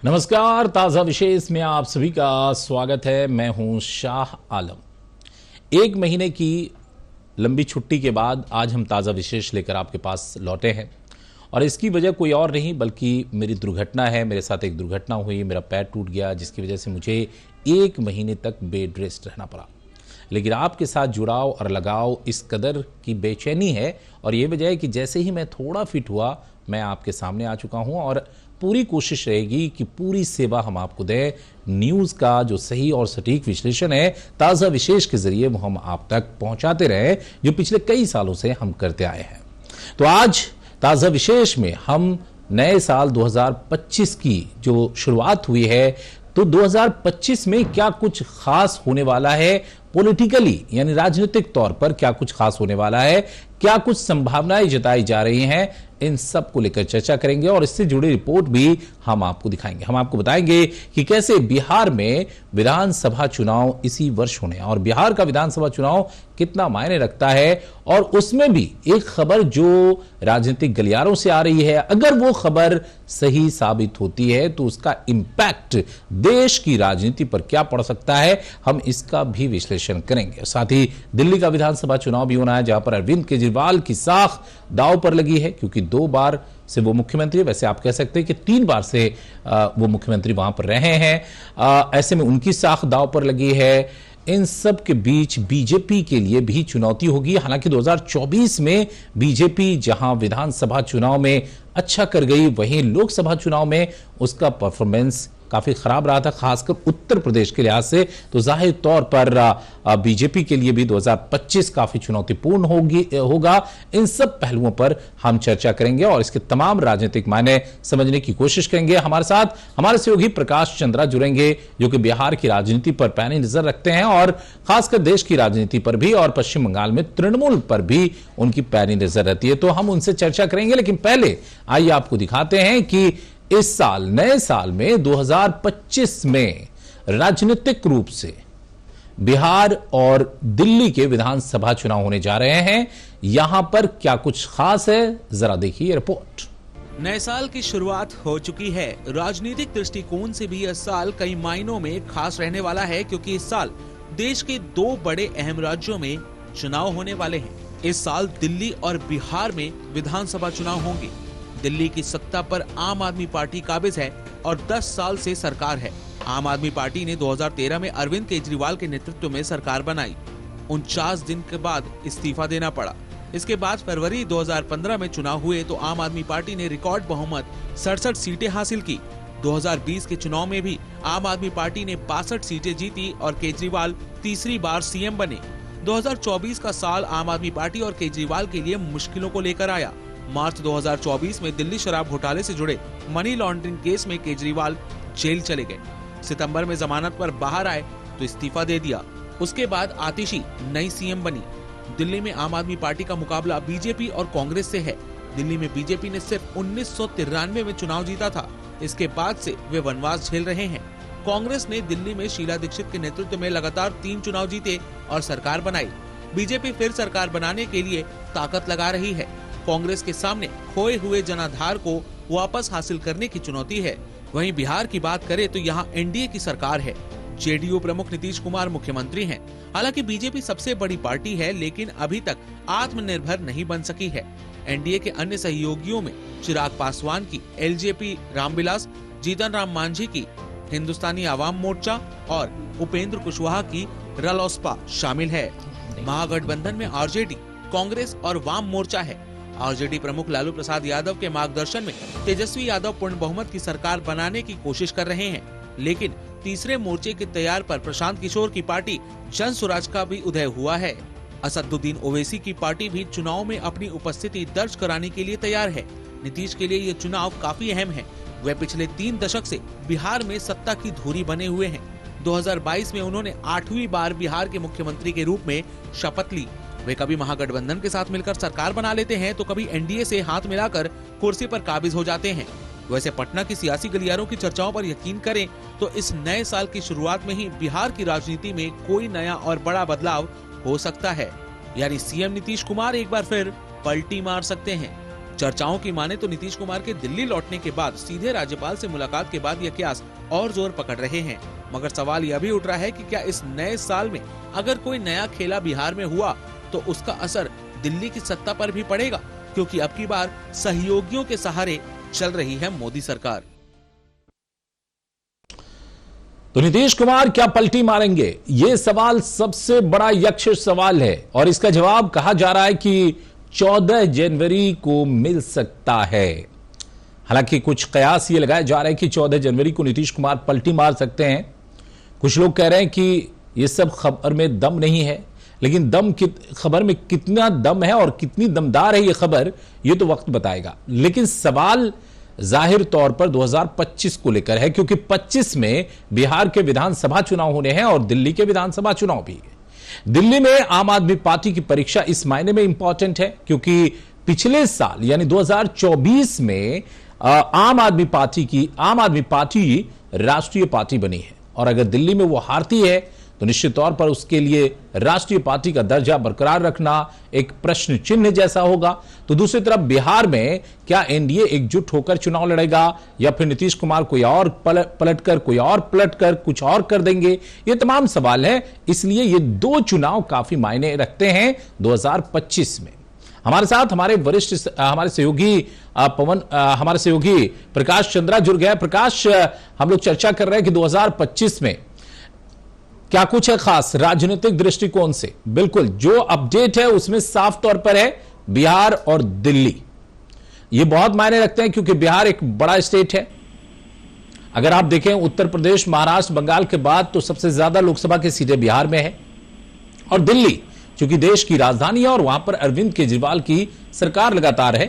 नमस्कार, ताजा विशेष में आप सभी का स्वागत है। मैं हूं शाह आलम। एक महीने की लंबी छुट्टी के बाद आज हम ताजा विशेष लेकर आपके पास लौटे हैं और इसकी वजह कोई और नहीं बल्कि मेरी दुर्घटना है। मेरे साथ एक दुर्घटना हुई, मेरा पैर टूट गया जिसकी वजह से मुझे एक महीने तक बेड रेस्ट रहना पड़ा। लेकिन आपके साथ जुड़ाव और लगाव इस कदर की बेचैनी है और ये वजह है कि जैसे ही मैं थोड़ा फिट हुआ मैं आपके सामने आ चुका हूं और पूरी कोशिश रहेगी कि पूरी सेवा हम आपको दें। न्यूज़ का जो सही और सटीक विश्लेषण है ताज़ा विशेष के जरिए वो हम आप तक पहुंचाते रहे, जो पिछले कई सालों से हम करते आए हैं। तो आज ताज़ा विशेष में हम नए साल 2025 की जो शुरुआत हुई है, तो 2025 में क्या कुछ खास होने वाला है, पॉलिटिकली यानी राजनीतिक तौर पर क्या कुछ खास होने वाला है, क्या कुछ संभावनाएं जताई जा रही हैं, इन सब को लेकर चर्चा करेंगे और इससे जुड़ी रिपोर्ट भी हम आपको दिखाएंगे। हम आपको बताएंगे कि कैसे बिहार में विधानसभा चुनाव इसी वर्ष होने और बिहार का विधानसभा चुनाव कितना मायने रखता है और उसमें भी एक खबर जो राजनीतिक गलियारों से आ रही है, अगर वो खबर सही साबित होती है तो उसका इंपैक्ट देश की राजनीति पर क्या पड़ सकता है, हम इसका भी विश्लेषण करेंगे। साथ ही दिल्ली का विधानसभा चुनाव भी होना है जहां पर अरविंद केजरीवाल की साख दांव पर लगी है, क्योंकि 2 बार से वो मुख्यमंत्री, वैसे आप कह सकते हैं कि 3 बार से वो मुख्यमंत्री वहां पर रहे हैं। ऐसे में उनकी साख दांव पर लगी है। इन सब के बीच बीजेपी के लिए भी चुनौती होगी। हालांकि 2024 में बीजेपी जहां विधानसभा चुनाव में अच्छा कर गई, वहीं लोकसभा चुनाव में उसका परफॉर्मेंस काफी खराब रहा था, खासकर उत्तर प्रदेश के लिहाज से। तो जाहिर तौर पर बीजेपी के लिए भी 2025 काफी चुनौतीपूर्ण होगा। इन सब पहलुओं पर हम चर्चा करेंगे और इसके तमाम राजनीतिक मायने समझने की कोशिश करेंगे। हमारे साथ हमारे सहयोगी प्रकाश चंद्रा जुड़ेंगे, जो कि बिहार की राजनीति पर पैनी नजर रखते हैं और खासकर देश की राजनीति पर भी, और पश्चिम बंगाल में तृणमूल पर भी उनकी पैनी नजर रहती है। तो हम उनसे चर्चा करेंगे, लेकिन पहले आइए आपको दिखाते हैं कि इस साल, नए साल में 2025 में राजनीतिक रूप से बिहार और दिल्ली के विधानसभा चुनाव होने जा रहे हैं। यहां पर क्या कुछ खास है, जरा देखिए रिपोर्ट। नए साल की शुरुआत हो चुकी है। राजनीतिक दृष्टिकोण से भी यह साल कई मायनों में खास रहने वाला है, क्योंकि इस साल देश के 2 बड़े अहम राज्यों में चुनाव होने वाले हैं। इस साल दिल्ली और बिहार में विधानसभा चुनाव होंगे। दिल्ली की सत्ता पर आम आदमी पार्टी काबिज है और 10 साल से सरकार है। आम आदमी पार्टी ने 2013 में अरविंद केजरीवाल के नेतृत्व में सरकार बनाई। 49 दिन के बाद इस्तीफा देना पड़ा। इसके बाद फरवरी 2015 में चुनाव हुए तो आम आदमी पार्टी ने रिकॉर्ड बहुमत 67 सीटें हासिल की। 2020 के चुनाव में भी आम आदमी पार्टी ने 62 सीटें जीती और केजरीवाल तीसरी बार सीएम बने। 2024 का साल आम आदमी पार्टी और केजरीवाल के लिए मुश्किलों को लेकर आया। मार्च 2024 में दिल्ली शराब घोटाले से जुड़े मनी लॉन्ड्रिंग केस में केजरीवाल जेल चले गए। सितंबर में जमानत पर बाहर आए तो इस्तीफा दे दिया। उसके बाद आतिशी नई सीएम बनी। दिल्ली में आम आदमी पार्टी का मुकाबला बीजेपी और कांग्रेस से है। दिल्ली में बीजेपी ने सिर्फ 1993 में चुनाव जीता था। इसके बाद से वे वनवास झेल रहे हैं। कांग्रेस ने दिल्ली में शीला दीक्षित के नेतृत्व में लगातार 3 चुनाव जीते और सरकार बनाई। बीजेपी फिर सरकार बनाने के लिए ताकत लगा रही है। कांग्रेस के सामने खोए हुए जनाधार को वापस हासिल करने की चुनौती है। वहीं बिहार की बात करें तो यहाँ एनडीए की सरकार है। जेडीयू प्रमुख नीतीश कुमार मुख्यमंत्री हैं। हालांकि बीजेपी सबसे बड़ी पार्टी है, लेकिन अभी तक आत्मनिर्भर नहीं बन सकी है। एनडीए के अन्य सहयोगियों में चिराग पासवान की एलजेपी, रामविलास, जीतन राम मांझी की हिंदुस्तानी आवाम मोर्चा और उपेंद्र कुशवाहा की रालोसपा शामिल है। महागठबंधन में आरजेडी, कांग्रेस और वाम मोर्चा है। आरजेडी प्रमुख लालू प्रसाद यादव के मार्गदर्शन में तेजस्वी यादव पूर्ण बहुमत की सरकार बनाने की कोशिश कर रहे हैं, लेकिन तीसरे मोर्चे के तैयार पर प्रशांत किशोर की पार्टी जन स्वराज का भी उदय हुआ है। असदुद्दीन ओवैसी की पार्टी भी चुनाव में अपनी उपस्थिति दर्ज कराने के लिए तैयार है। नीतीश के लिए ये चुनाव काफी अहम है। वे पिछले 3 दशक से बिहार में सत्ता की धुरी बने हुए हैं। 2022 में उन्होंने 8वीं बार बिहार के मुख्यमंत्री के रूप में शपथ ली। वे कभी महागठबंधन के साथ मिलकर सरकार बना लेते हैं तो कभी एनडीए से हाथ मिलाकर कुर्सी पर काबिज हो जाते हैं। वैसे पटना की सियासी गलियारों की चर्चाओं पर यकीन करें तो इस नए साल की शुरुआत में ही बिहार की राजनीति में कोई नया और बड़ा बदलाव हो सकता है। यानी सीएम नीतीश कुमार एक बार फिर पलटी मार सकते हैं। चर्चाओं की माने तो नीतीश कुमार के दिल्ली लौटने के बाद सीधे राज्यपाल से मुलाकात के बाद ये कयास और जोर पकड़ रहे हैं। मगर सवाल यह भी उठ रहा है कि क्या इस नए साल में अगर कोई नया खेला बिहार में हुआ तो उसका असर दिल्ली की सत्ता पर भी पड़ेगा, क्योंकि अब की बार सहयोगियों के सहारे चल रही है मोदी सरकार। तो नीतीश कुमार क्या पलटी मारेंगे, यह सवाल सबसे बड़ा यक्ष सवाल है और इसका जवाब कहा जा रहा है कि 14 जनवरी को मिल सकता है। हालांकि कुछ कयास ये लगाए जा रहे हैं कि 14 जनवरी को नीतीश कुमार पलटी मार सकते हैं। कुछ लोग कह रहे हैं कि यह सब खबर में दम नहीं है, लेकिन खबर में कितना दम है और कितनी दमदार है यह खबर, यह तो वक्त बताएगा। लेकिन सवाल जाहिर तौर पर 2025 को लेकर है, क्योंकि 25 में बिहार के विधानसभा चुनाव होने हैं और दिल्ली के विधानसभा चुनाव भी है। दिल्ली में आम आदमी पार्टी की परीक्षा इस मायने में इंपॉर्टेंट है क्योंकि पिछले साल यानी 2024 में आम आदमी पार्टी राष्ट्रीय पार्टी बनी है और अगर दिल्ली में वो हारती है तो निश्चित तौर पर उसके लिए राष्ट्रीय पार्टी का दर्जा बरकरार रखना एक प्रश्न चिन्ह जैसा होगा। तो दूसरी तरफ बिहार में क्या एनडीए एकजुट होकर चुनाव लड़ेगा या फिर नीतीश कुमार कोई और पलट कर कुछ और कर देंगे, ये तमाम सवाल है। इसलिए ये दो चुनाव काफी मायने रखते हैं 2025 में। हमारे साथ हमारे सहयोगी प्रकाश चंद्रा जुड़ गया। प्रकाश, हम लोग चर्चा कर रहे हैं कि 2025 में क्या कुछ है खास राजनीतिक दृष्टिकोण से। बिल्कुल, जो अपडेट है उसमें साफ तौर पर है बिहार और दिल्ली, ये बहुत मायने रखते हैं क्योंकि बिहार एक बड़ा स्टेट है। अगर आप देखें उत्तर प्रदेश, महाराष्ट्र, बंगाल के बाद तो सबसे ज्यादा लोकसभा की सीटें बिहार में है और दिल्ली चूंकि देश की राजधानी है और वहां पर अरविंद केजरीवाल की सरकार लगातार है।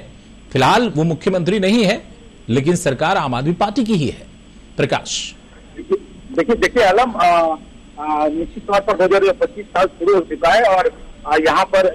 फिलहाल वो मुख्यमंत्री नहीं है लेकिन सरकार आम आदमी पार्टी की ही है। प्रकाश, देखिए आलम, निश्चित तौर पर 2025 साल शुरू हो चुका है और यहाँ पर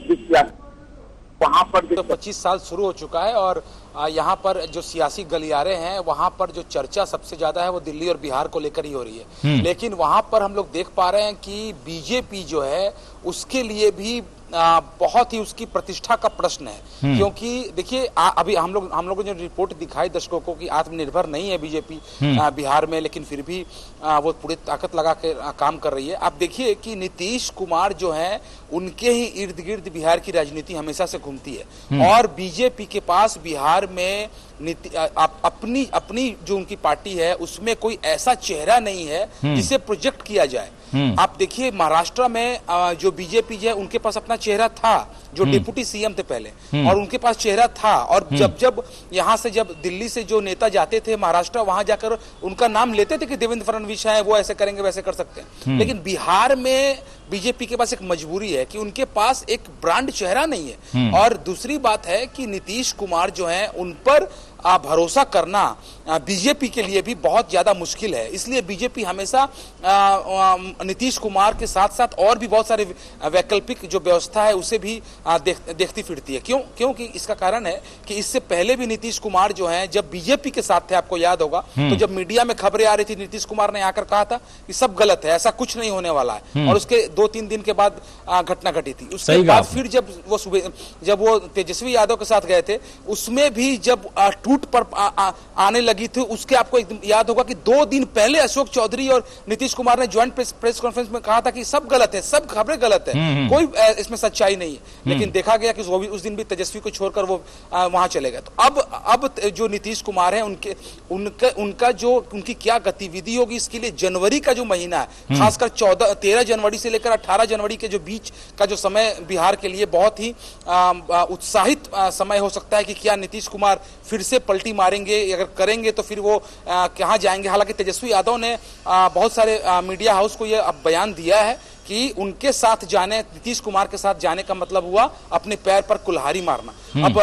वहाँ पर तो 25 साल शुरू हो चुका है और यहाँ पर जो सियासी गलियारे हैं वहाँ पर जो चर्चा सबसे ज्यादा है वो दिल्ली और बिहार को लेकर ही हो रही है। लेकिन वहाँ पर हम लोग देख पा रहे हैं कि बीजेपी जो है उसके लिए भी बहुत ही उसकी प्रतिष्ठा का प्रश्न है, क्योंकि देखिए अभी हम लोगों ने जो रिपोर्ट दिखाई दर्शकों को कि आत्मनिर्भर नहीं है बीजेपी बिहार में, लेकिन फिर भी वो पूरी ताकत लगा के काम कर रही है। आप देखिए कि नीतीश कुमार जो है उनके ही इर्द गिर्द बिहार की राजनीति हमेशा से घूमती है और बीजेपी के पास बिहार में अपनी जो उनकी पार्टी है उसमें कोई ऐसा चेहरा नहीं है जिसे प्रोजेक्ट किया जाए। आप देखिए महाराष्ट्र में जो बीजेपी है उनके पास अपना चेहरा था, जो डिप्टी सीएम थे पहले, और उनके पास चेहरा था और जब यहाँ से जब दिल्ली से जो नेता जाते थे महाराष्ट्र, वहां जाकर उनका नाम लेते थे कि देवेंद्र फडणवीस है, वो ऐसे करेंगे वैसे कर सकते हैं। लेकिन बिहार में बीजेपी के पास एक मजबूरी है कि उनके पास एक ब्रांड चेहरा नहीं है और दूसरी बात है कि नीतीश कुमार जो है उन पर भरोसा करना बीजेपी के लिए भी बहुत ज्यादा मुश्किल है। इसलिए बीजेपी हमेशा नीतीश कुमार के साथ साथ और भी बहुत सारे वैकल्पिक जो व्यवस्था है उसे भी देखती फिरती है। क्योंकि इसका कारण है कि इससे पहले भी नीतीश कुमार जो है जब बीजेपी के साथ थे, आपको याद होगा, तो जब मीडिया में खबरें आ रही थी नीतीश कुमार ने आकर कहा था कि सब गलत है, ऐसा कुछ नहीं होने वाला है, और उसके 2-3 दिन के बाद घटना घटी थी। उसके बाद फिर जब वो तेजस्वी यादव के साथ गए थे उसमें भी जब टूट पर आने लगी थी, उसके आपको एकदम याद होगा कि 2 दिन पहले अशोक चौधरी और नीतीश कुमार ने ज्वाइंट प्रेस कॉन्फ्रेंस में कहा था कि सब गलत है, सब खबरें गलत है, कोई इसमें सच्चाई नहीं है। लेकिन देखा गया कि उस दिन भी तेजस्वी को छोड़कर वो वहां चले गए। तो अब जो नीतीश कुमार है उनकी क्या गतिविधि होगी, इसके लिए जनवरी का जो महीना है, खासकर 13 जनवरी से लेकर 18 जनवरी के जो बीच का जो समय बिहार के लिए बहुत ही उत्साहित समय हो सकता है कि क्या नीतीश कुमार फिर से पलटी मारेंगे, अगर करेंगे तो फिर वो कहां जाएंगे। हालांकि तेजस्वी यादव ने बहुत सारे मीडिया हाउस को यह अब बयान दिया है कि उनके साथ जाने, नीतीश कुमार के साथ जाने का मतलब हुआ अपने पैर पर कुल्हाड़ी मारना। अब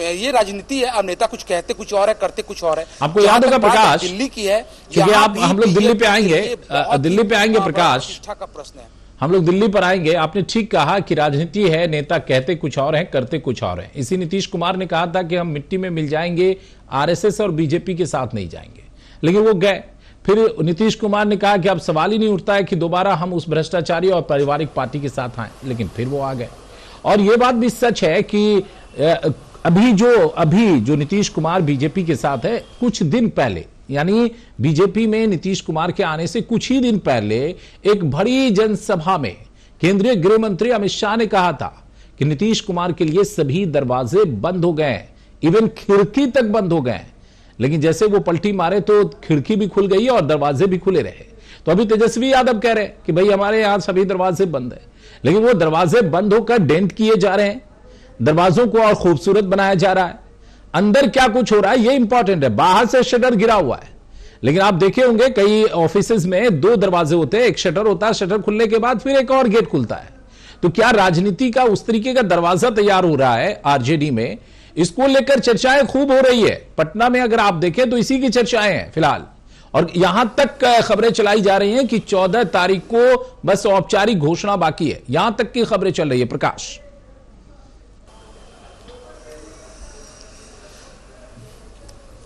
ये राजनीति है, अब नेता कुछ कहते कुछ और है, करते कुछ और है। आपको याद होगा प्रकाश, दिल्ली की है, क्योंकि हम लोग दिल्ली पे आएंगे प्रकाश, का प्रश्न है, हम लोग दिल्ली पर आएंगे। आपने ठीक कहा कि राजनीति है, नेता कहते कुछ और हैं, करते कुछ और हैं। इसी नीतीश कुमार ने कहा था कि हम मिट्टी में मिल जाएंगे, आरएसएस और बीजेपी के साथ नहीं जाएंगे, लेकिन वो गए। फिर नीतीश कुमार ने कहा कि अब सवाल ही नहीं उठता है कि दोबारा हम उस भ्रष्टाचारी और पारिवारिक पार्टी के साथ आए, लेकिन फिर वो आ गए। और ये बात भी सच है कि अभी जो नीतीश कुमार बीजेपी के साथ है, कुछ दिन पहले, यानी बीजेपी में नीतीश कुमार के आने से कुछ ही दिन पहले एक बड़ी जनसभा में केंद्रीय गृह मंत्री अमित शाह ने कहा था कि नीतीश कुमार के लिए सभी दरवाजे बंद हो गए, इवन खिड़की तक बंद हो गए। लेकिन जैसे वो पलटी मारे तो खिड़की भी खुल गई और दरवाजे भी खुले रहे। तो अभी तेजस्वी यादव कह रहे हैं कि भाई हमारे यहां सभी दरवाजे बंद है, लेकिन वो दरवाजे बंद होकर डेंट किए जा रहे हैं, दरवाजों को और खूबसूरत बनाया जा रहा है। अंदर क्या कुछ हो रहा है ये इंपॉर्टेंट है। बाहर से शटर गिरा हुआ है, लेकिन आप देखे होंगे कई ऑफिसेज में 2 दरवाजे होते हैं, एक शटर होता है, शटर खुलने के बाद फिर एक और गेट खुलता है। तो क्या राजनीति का उस तरीके का दरवाजा तैयार हो रहा है आरजेडी में? इसको लेकर चर्चाएं खूब हो रही है। पटना में अगर आप देखें तो इसी की चर्चाएं हैं फिलहाल, और यहां तक खबरें चलाई जा रही हैं कि 14 तारीख को बस औपचारिक घोषणा बाकी है, यहां तक की खबरें चल रही है। प्रकाश,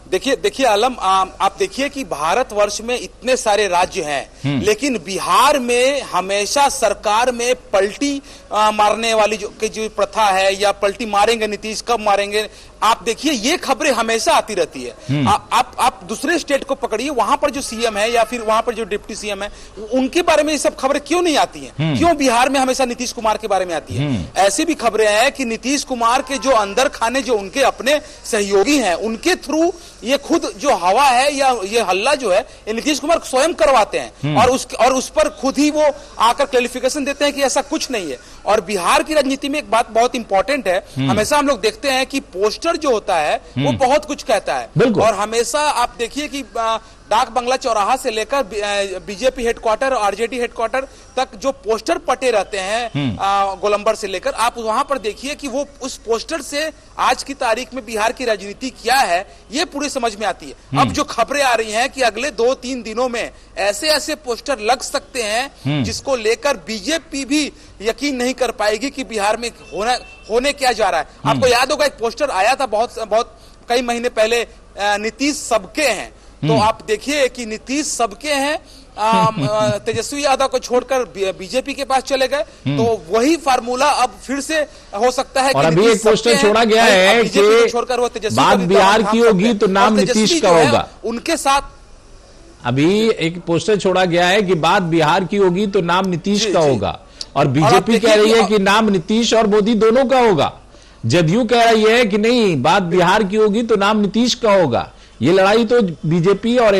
देखिए आलम, आप देखिए कि भारतवर्ष में इतने सारे राज्य हैं, लेकिन बिहार में हमेशा सरकार में पलटी मारने वाली जो प्रथा है, या पलटी मारेंगे नीतीश, कब मारेंगे, आप देखिए ये खबरें हमेशा आती रहती है। आप दूसरे स्टेट को पकड़िए, वहां पर जो सीएम है या फिर वहां पर जो डिप्टी सीएम है, उनके बारे में ये सब खबरें क्यों नहीं आती हैं? क्यों बिहार में हमेशा नीतीश कुमार के बारे में आती है? ऐसी भी खबरें हैं कि नीतीश कुमार के जो अंदर खाने, जो उनके अपने सहयोगी हैं, उनके थ्रू ये खुद जो हवा है या ये हल्ला जो है, ये नीतीश कुमार स्वयं करवाते हैं, और उस पर खुद ही वो आकर क्लैरिफिकेशन देते हैं कि ऐसा कुछ नहीं है। और बिहार की राजनीति में एक बात बहुत इंपॉर्टेंट है, हमेशा हम लोग देखते हैं कि पोस्टर जो होता है वो बहुत कुछ कहता है, और हमेशा आप देखिए कि डाक बंगला चौराहा से लेकर बीजेपी हेडक्वार्टर और आरजेडी हेडक्वार्टर तक जो पोस्टर पटे रहते हैं, गोलंबर से लेकर, आप वहां पर देखिए कि वो उस पोस्टर से आज की तारीख में बिहार की राजनीति क्या है ये पूरी समझ में आती है। अब जो खबरें आ रही हैं कि अगले 2-3 दिनों में ऐसे ऐसे पोस्टर लग सकते हैं जिसको लेकर बीजेपी भी यकीन नहीं कर पाएगी कि बिहार में होने क्या जा रहा है। आपको याद होगा एक पोस्टर आया था बहुत कई महीने पहले, नीतीश सबके हैं। तो आप देखिए कि नीतीश सबके हैं, तेजस्वी यादव को छोड़कर बीजेपी के पास चले गए, तो वही फार्मूला अब फिर से हो सकता है। और अभी एक पोस्टर छोड़ा गया है कि छोड़कर वो तेजस्वी, बात बिहार की होगी तो नाम नीतीश का होगा, उनके साथ। अभी एक पोस्टर छोड़ा गया है कि बात बिहार की होगी तो नाम नीतीश का होगा, और बीजेपी कह रही है कि नाम नीतीश और मोदी दोनों का होगा। जदयू कह रही है कि नहीं, बात बिहार की होगी तो नाम नीतीश का होगा। ये लड़ाई तो बीजेपी और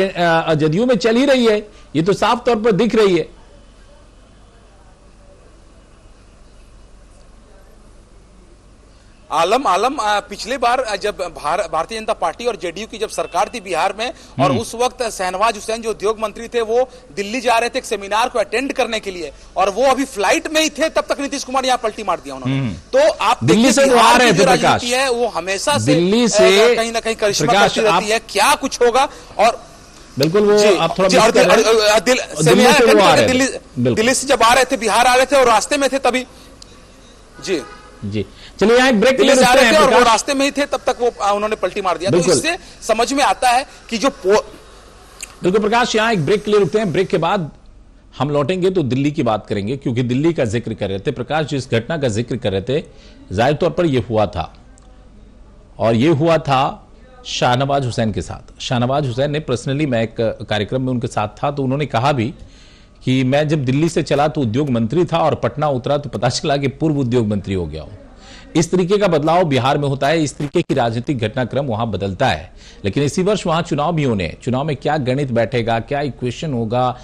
जदयू में चल ही रही है, ये तो साफ तौर पर दिख रही है। आलम पिछले बार जब भारतीय जनता पार्टी और जेडीयू की जब सरकार थी बिहार में, और उस वक्त शहनवाज हुसैन जो उद्योग मंत्री थे वो दिल्ली जा रहे थे एक सेमिनार को अटेंड करने के लिए, और वो अभी फ्लाइट में ही थे, तब तक नीतीश कुमार यहाँ पलटी मार दिया उन्होंने। तो आप दिल्ली से वो आ रहे थे, प्रकाश है वो हमेशा से दिल्ली से कहीं ना कहीं करिश्मा करती रहती है, क्या कुछ होगा। और बिल्कुल वो आप थोड़ा दिल्ली से जब आ रहे थे, बिहार आ रहे थे और रास्ते में थे तभी। जी चलिए यहाँ एक ब्रेक के लिए रुकते हैं, और वो रास्ते में ही थे तब तक वो उन्होंने पलटी मार दिया। तो इससे समझ में आता है कि जो बिल्कुल प्रकाश, यहाँ एक ब्रेक के लिए रुकते हैं। ब्रेक के बाद हम लौटेंगे तो दिल्ली की बात करेंगे, क्योंकि दिल्ली का जिक्र कर रहे थे प्रकाश, जिस घटना का जिक्र कर रहे थे जाहिर तौर पर यह हुआ था, और यह हुआ था शाहनवाज हुसैन के साथ। शाहनवाज हुसैन ने पर्सनली, मैं एक कार्यक्रम में उनके साथ था, तो उन्होंने कहा भी कि मैं जब दिल्ली से चला तो उद्योग मंत्री था, और पटना उतरा तो पता चला कि पूर्व उद्योग मंत्री हो गया हूं। इस तरीके का बदलाव बिहार में होता है, इस तरीके की राजनीतिक घटनाक्रम वहां बदलता है। लेकिन इसी वर्ष वहां चुनाव भी होने, चुनाव में क्या गणित बैठेगा, क्या इक्वेशन होगा,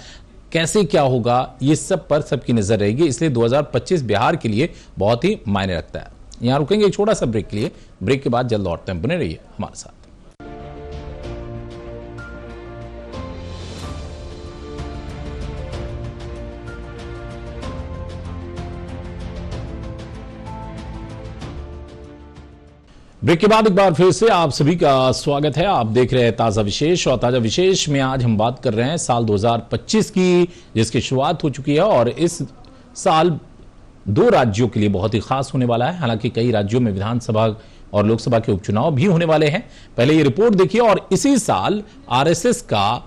कैसे क्या होगा, ये सब पर सबकी नजर रहेगी। इसलिए 2025 बिहार के लिए बहुत ही मायने रखता है। यहां रुकेंगे एक छोटा सा ब्रेक के लिए, ब्रेक के बाद जल्द लौटते हैं, बने रहिए हमारे साथ। ब्रेक के बाद एक बार फिर से आप सभी का स्वागत है। आप देख रहे हैं ताजा विशेष, और ताजा विशेष में आज हम बात कर रहे हैं साल 2025 की, जिसकी शुरुआत हो चुकी है, और इस साल 2 राज्यों के लिए बहुत ही खास होने वाला है। हालांकि कई राज्यों में विधानसभा और लोकसभा के उपचुनाव भी होने वाले हैं। पहले ये रिपोर्ट देखिए। और इसी साल आरएसएस का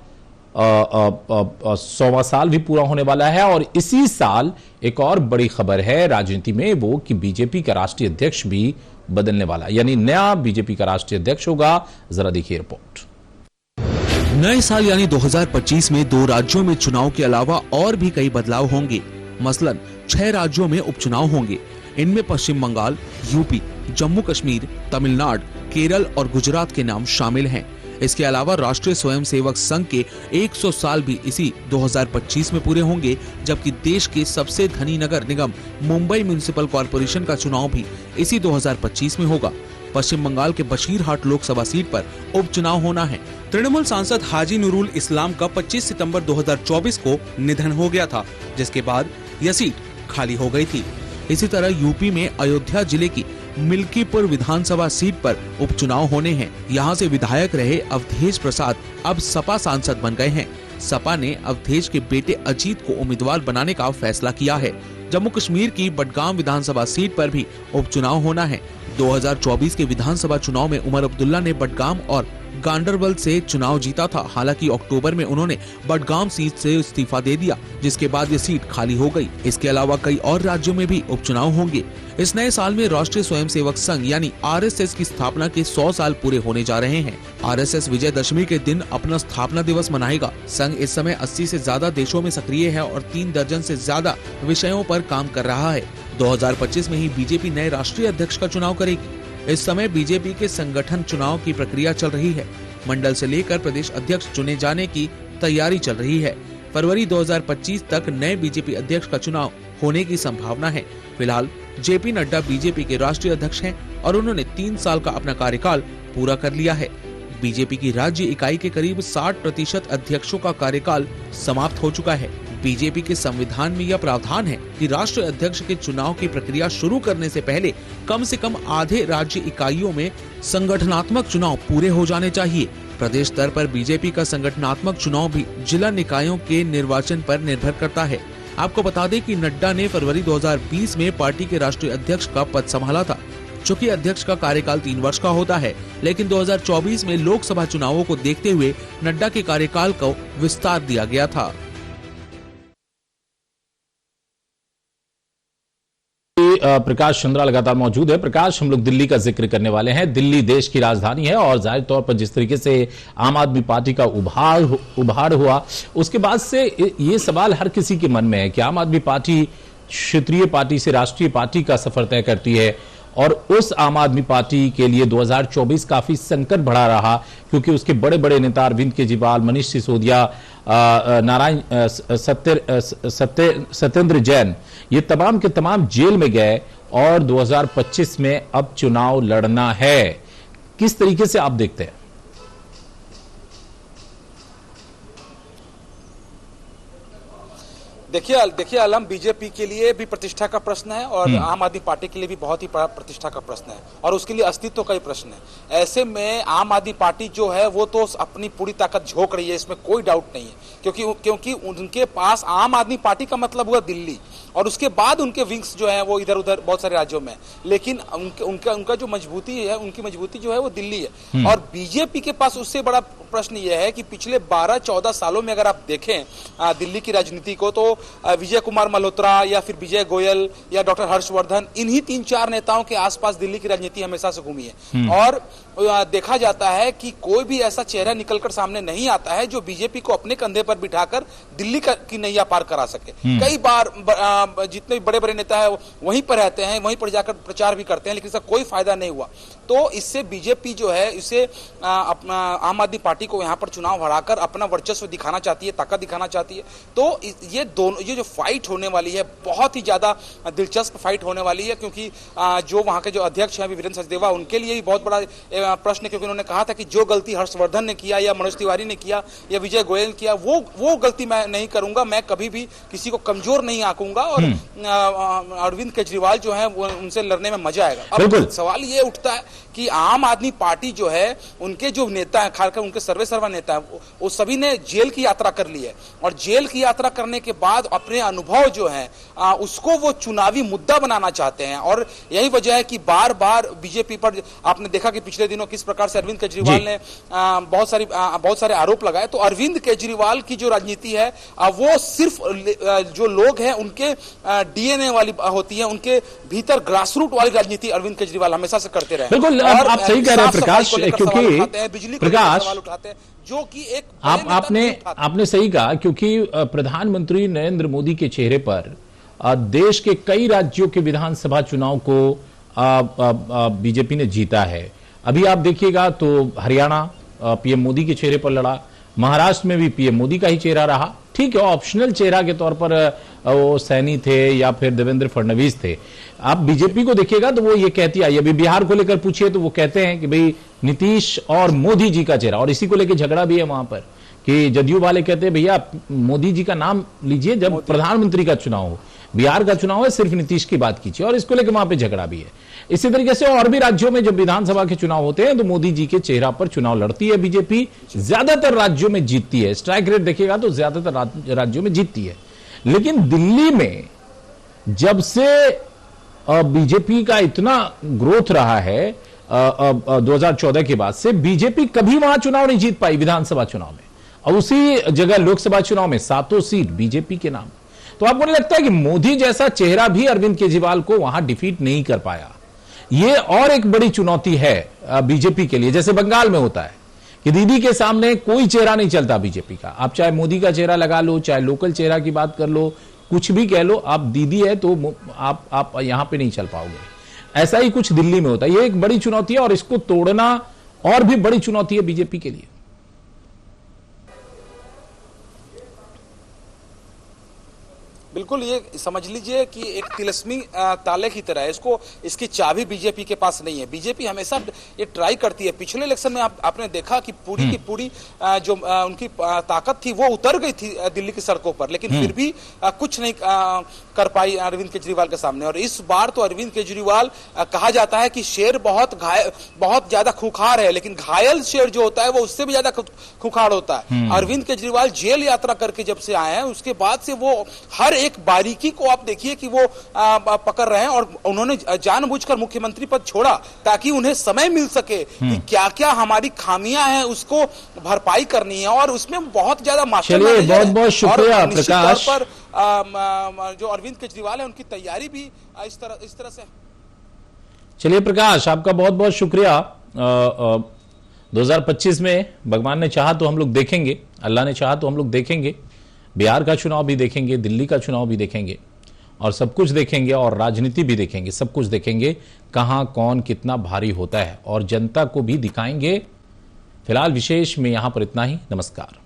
100वां साल भी पूरा होने वाला है। और इसी साल एक और बड़ी खबर है राजनीति में, वो कि बीजेपी का राष्ट्रीय अध्यक्ष भी बदलने वाला, यानी नया बीजेपी का राष्ट्रीय अध्यक्ष होगा। जरा देखिए रिपोर्ट। नए साल यानी 2025 में 2 राज्यों में चुनाव के अलावा और भी कई बदलाव होंगे। मसलन 6 राज्यों में उपचुनाव होंगे। इनमें पश्चिम बंगाल, यूपी, जम्मू कश्मीर, तमिलनाडु, केरल और गुजरात के नाम शामिल हैं। इसके अलावा राष्ट्रीय स्वयंसेवक संघ के 100 साल भी इसी 2025 में पूरे होंगे, जबकि देश के सबसे धनी नगर निगम मुंबई म्युनिसिपल कॉर्पोरेशन का चुनाव भी इसी 2025 में होगा। पश्चिम बंगाल के बशीरहाट लोकसभा सीट पर उपचुनाव होना है। तृणमूल सांसद हाजी नूरुल इस्लाम का 25 सितंबर 2024 को निधन हो गया था, जिसके बाद यह सीट खाली हो गई थी। इसी तरह यूपी में अयोध्या जिले की मिल्कीपुर विधानसभा सीट पर उपचुनाव होने हैं। यहाँ से विधायक रहे अवधेश प्रसाद अब सपा सांसद बन गए हैं। सपा ने अवधेश के बेटे अजीत को उम्मीदवार बनाने का फैसला किया है। जम्मू कश्मीर की बडगाम विधानसभा सीट पर भी उपचुनाव होना है। 2024 के विधानसभा चुनाव में उमर अब्दुल्ला ने बडगाम और गांडरबल से चुनाव जीता था। हालांकि अक्टूबर में उन्होंने बडगाम सीट से इस्तीफा दे दिया, जिसके बाद ये सीट खाली हो गई। इसके अलावा कई और राज्यों में भी उपचुनाव होंगे। इस नए साल में राष्ट्रीय स्वयंसेवक संघ यानी आरएसएस की स्थापना के 100 साल पूरे होने जा रहे हैं। आरएसएस विजयदशमी के दिन अपना स्थापना दिवस मनाएगा। संघ इस समय 80 से ज्यादा देशों में सक्रिय है और 3 दर्जन से ज्यादा विषयों पर काम कर रहा है। 2025 में ही बीजेपी नए राष्ट्रीय अध्यक्ष का चुनाव करेगी। इस समय बीजेपी के संगठन चुनाव की प्रक्रिया चल रही है। मंडल से लेकर प्रदेश अध्यक्ष चुने जाने की तैयारी चल रही है। फरवरी 2025 तक नए बीजेपी अध्यक्ष का चुनाव होने की संभावना है। फिलहाल जेपी नड्डा बीजेपी के राष्ट्रीय अध्यक्ष हैं और उन्होंने 3 साल का अपना कार्यकाल पूरा कर लिया है। बीजेपी की राज्य इकाई के करीब 60% अध्यक्षों का कार्यकाल समाप्त हो चुका है। बीजेपी के संविधान में यह प्रावधान है कि राष्ट्रीय अध्यक्ष के चुनाव की प्रक्रिया शुरू करने से पहले कम से कम आधे राज्य इकाइयों में संगठनात्मक चुनाव पूरे हो जाने चाहिए। प्रदेश स्तर पर बीजेपी का संगठनात्मक चुनाव भी जिला निकायों के निर्वाचन पर निर्भर करता है। आपको बता दें कि नड्डा ने फरवरी 2020 में पार्टी के राष्ट्रीय अध्यक्ष का पद संभाला था। चूंकि अध्यक्ष का कार्यकाल 3 वर्ष का होता है, लेकिन 2024 में लोकसभा चुनावों को देखते हुए नड्डा के कार्यकाल को विस्तार दिया गया था। प्रकाश चंद्रा लगातार मौजूद है। प्रकाश, हम लोग दिल्ली का जिक्र करने वाले हैं। दिल्ली देश की राजधानी है और जाहिर तौर पर जिस तरीके से आम आदमी पार्टी का उभार हुआ, उसके बाद से ये सवाल हर किसी के मन में है कि आम आदमी पार्टी क्षेत्रीय पार्टी से राष्ट्रीय पार्टी का सफर तय करती है और उस आम आदमी पार्टी के लिए 2024 काफी संकट भरा रहा, क्योंकि उसके बड़े बड़े नेता अरविंद केजरीवाल, मनीष सिसोदिया, नारायण सत्येंद्र जैन, ये तमाम के तमाम जेल में गए और 2025 में अब चुनाव लड़ना है। किस तरीके से आप देखते हैं? देखिए आलम, बीजेपी के लिए भी प्रतिष्ठा का प्रश्न है और आम आदमी पार्टी के लिए भी बहुत ही बड़ा प्रतिष्ठा का प्रश्न है और उसके लिए अस्तित्व का ही प्रश्न है। ऐसे में आम आदमी पार्टी जो है वो तो अपनी पूरी ताकत झोंक रही है, इसमें कोई डाउट नहीं है, क्योंकि उनके पास आम आदमी पार्टी का मतलब हुआ दिल्ली और उसके बाद उनके विंग्स जो है वो इधर उधर बहुत सारे राज्यों में, लेकिन उनका जो मजबूती है, उनकी मजबूती जो है वो दिल्ली है। और बीजेपी के पास उससे बड़ा प्रश्न यह है कि पिछले 12-14 सालों में अगर आप देखें दिल्ली की राजनीति को, तो विजय कुमार मल्होत्रा या फिर विजय गोयल या डॉक्टर हर्षवर्धन, इन्हीं 3-4 नेताओं के आसपास दिल्ली की राजनीति हमेशा से घूमी है। और देखा जाता है कि कोई भी ऐसा चेहरा निकलकर सामने नहीं आता है जो बीजेपी को अपने कंधे पर बिठाकर दिल्ली की नैया पार करा सके। कई बार जितने बड़े बड़े नेता है वहीं पर रहते हैं, वहीं पर जाकर प्रचार भी करते हैं, लेकिन इसका कोई फायदा नहीं हुआ। तो इससे बीजेपी जो है इसे अपना आम आदमी पार्टी को यहाँ पर चुनाव हराकर अपना वर्चस्व दिखाना चाहती है, ताकत दिखाना चाहती है। तो ये जो फाइट होने वाली है बहुत ही ज्यादा दिलचस्प फाइट होने वाली है, क्योंकि जो वहां के जो अध्यक्ष हैं वीरेंद्र सचदेवा, उनके लिए भी बहुत बड़ा प्रश्न है, क्योंकि उन्होंने कहा था कि जो गलती हर्षवर्धन ने किया या मनोज तिवारी ने किया या विजय गोयल ने किया, वो गलती मैं नहीं करूंगा, मैं कभी भी किसी को कमजोर नहीं आंकूंगा और अरविंद केजरीवाल जो है उनसे लड़ने में मजा आएगा। अब सवाल ये उठता है कि आम आदमी पार्टी जो है, उनके जो नेता हैं, खासकर उनके सर्वेसर्वा नेता हैं, वो सभी ने जेल की यात्रा कर ली है और जेल की यात्रा करने के बाद अपने अनुभव जो है उसको वो चुनावी मुद्दा बनाना चाहते हैं। और यही वजह है कि बार बार बीजेपी पर आपने देखा कि पिछले दिनों दिनों किस प्रकार से अरविंद केजरीवाल ने बहुत सारे आरोप लगाए। तो अरविंद केजरीवाल की जो राजनीति है वो सिर्फ जो लोग हैं उनके डीएनए वाली होती है, उनके भीतर ग्रासरूट वाली राजनीति अरविंद केजरीवाल हमेशा से करते रहे। बिल्कुल, आप सही कह रहे हैं प्रकाश, क्योंकि बिजली प्रकाश सवाल उठाते हैं जो कि एक आपने सही कहा, क्योंकि प्रधानमंत्री नरेंद्र मोदी के चेहरे पर देश के कई राज्यों के विधानसभा चुनाव को बीजेपी ने जीता है। अभी आप देखिएगा तो हरियाणा पीएम मोदी के चेहरे पर लड़ा, महाराष्ट्र में भी पीएम मोदी का ही चेहरा रहा। ठीक है, ऑप्शनल चेहरा के तौर पर वो सैनी थे या फिर देवेंद्र फडणवीस थे। आप बीजेपी को देखिएगा तो वो ये कहती आई, अभी बिहार को लेकर पूछिए तो वो कहते हैं कि भाई नीतीश और मोदी जी का चेहरा, और इसी को लेकर झगड़ा भी है वहां पर कि जदयू वाले कहते हैं भैया मोदी जी का नाम लीजिए जब प्रधानमंत्री का चुनाव हो, बिहार का चुनाव है सिर्फ नीतीश की बात कीजिए, और इसको लेकर वहां पे झगड़ा भी है। इसी तरीके से और भी राज्यों में जब विधानसभा के चुनाव होते हैं तो मोदी जी के चेहरा पर चुनाव लड़ती है बीजेपी, ज्यादातर राज्यों में जीतती है। स्ट्राइक रेट देखिएगा तो ज्यादातर राज्यों में जीतती है। लेकिन दिल्ली में जब से बीजेपी का इतना ग्रोथ रहा है 2014 के बाद से, बीजेपी कभी वहां चुनाव नहीं जीत पाई विधानसभा चुनाव में, और उसी जगह लोकसभा चुनाव में 7 सीट बीजेपी के नाम। तो आपको नहीं लगता है कि मोदी जैसा चेहरा भी अरविंद केजरीवाल को वहां डिफीट नहीं कर पाया? ये और एक बड़ी चुनौती है बीजेपी के लिए, जैसे बंगाल में होता है कि दीदी के सामने कोई चेहरा नहीं चलता बीजेपी का। आप चाहे मोदी का चेहरा लगा लो, चाहे लोकल चेहरा की बात कर लो, कुछ भी कह लो, आप दीदी है तो आप यहां पे नहीं चल पाओगे। ऐसा ही कुछ दिल्ली में होता है। ये एक बड़ी चुनौती है और इसको तोड़ना और भी बड़ी चुनौती है बीजेपी के लिए। बिल्कुल, ये समझ लीजिए कि एक तिलस्मी ताले की तरह है। इसकी चाबी बीजेपी के पास नहीं है। बीजेपी हमेशा ये ट्राई करती है। पिछले इलेक्शन में आपने देखा कि पूरी की पूरी जो उनकी ताकत थी वो उतर गई थी दिल्ली की सड़कों पर, लेकिन फिर भी कुछ नहीं कर पाई अरविंद केजरीवाल के सामने। और इस बार तो अरविंद केजरीवाल कहा जाता है कि शेर बहुत ज्यादा खुखार है, लेकिन घायल शेर जो होता है वो उससे भी ज्यादा खुखार होता है। अरविंद केजरीवाल जेल यात्रा करके जब से आए हैं उसके बाद से वो हर एक बारीकी को आप देखिए कि वो पकड़ रहे हैं, और उन्होंने जानबूझकर मुख्यमंत्री पद छोड़ा ताकि उन्हें समय मिल सके कि क्या क्या हमारी खामियां हैं उसको भरपाई करनी है, और उसमें बहुत ज्यादा चलिए, बहुत बहुत शुक्रिया प्रकाश। पर जो अरविंद केजरीवाल है उनकी तैयारी भी इस तरह से। चलिए प्रकाश, आपका बहुत बहुत शुक्रिया। 2025 में भगवान ने चाहा तो हम लोग देखेंगे, अल्लाह ने चाहा तो हम लोग देखेंगे, बिहार का चुनाव भी देखेंगे, दिल्ली का चुनाव भी देखेंगे, और सब कुछ देखेंगे, और राजनीति भी देखेंगे, सब कुछ देखेंगे, कहां कौन कितना भारी होता है, और जनता को भी दिखाएंगे। फिलहाल विशेष में यहां पर इतना ही। नमस्कार।